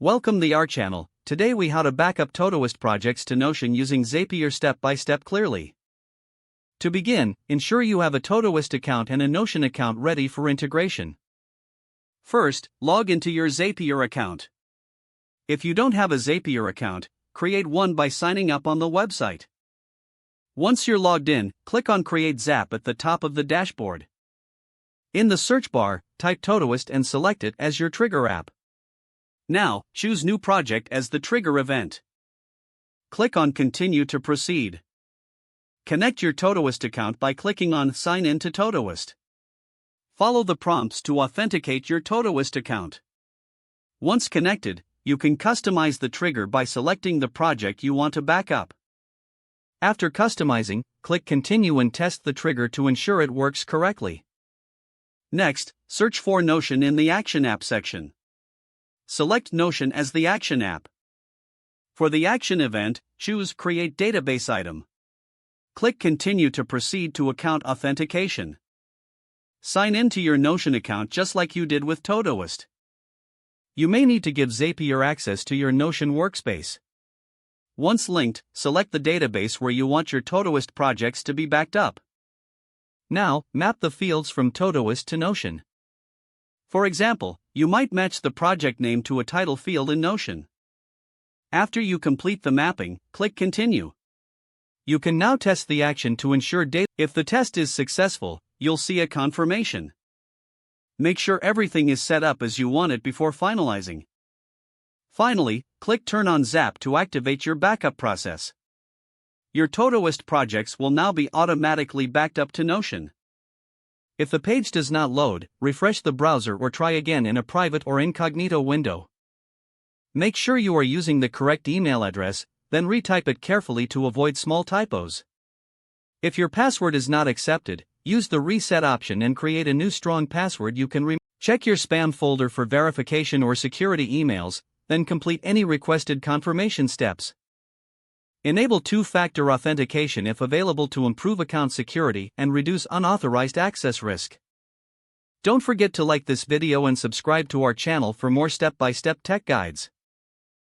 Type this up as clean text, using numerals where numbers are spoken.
Welcome to our channel. Today we how to backup Todoist projects to Notion using Zapier step by step clearly. To begin, ensure you have a Todoist account and a Notion account ready for integration. First, log into your Zapier account. If you don't have a Zapier account, create one by signing up on the website. Once you're logged in, click on Create Zap at the top of the dashboard. In the search bar, type Todoist and select it as your trigger app. Now, choose New Project as the trigger event. Click on Continue to proceed. Connect your Todoist account by clicking on Sign in to Todoist. Follow the prompts to authenticate your Todoist account. Once connected, you can customize the trigger by selecting the project you want to back up. After customizing, click Continue and test the trigger to ensure it works correctly. Next, search for Notion in the Action App section. Select Notion as the action app. For the action event, choose Create Database Item. Click Continue to proceed to account authentication. Sign in to your Notion account just like you did with Todoist. You may need to give Zapier access to your Notion workspace. Once linked, select the database where you want your Todoist projects to be backed up. Now, map the fields from Todoist to Notion. For example, you might match the project name to a title field in Notion. After you complete the mapping, click Continue. You can now test the action to ensure data. If the test is successful, you'll see a confirmation. Make sure everything is set up as you want it before finalizing. Finally, click Turn on Zap to activate your backup process. Your Todoist projects will now be automatically backed up to Notion. If the page does not load, refresh the browser or try again in a private or incognito window. Make sure you are using the correct email address, then retype it carefully to avoid small typos. If your password is not accepted, use the reset option and create a new strong password you can Check your spam folder for verification or security emails, then complete any requested confirmation steps. Enable two-factor authentication if available to improve account security and reduce unauthorized access risk. Don't forget to like this video and subscribe to our channel for more step-by-step tech guides.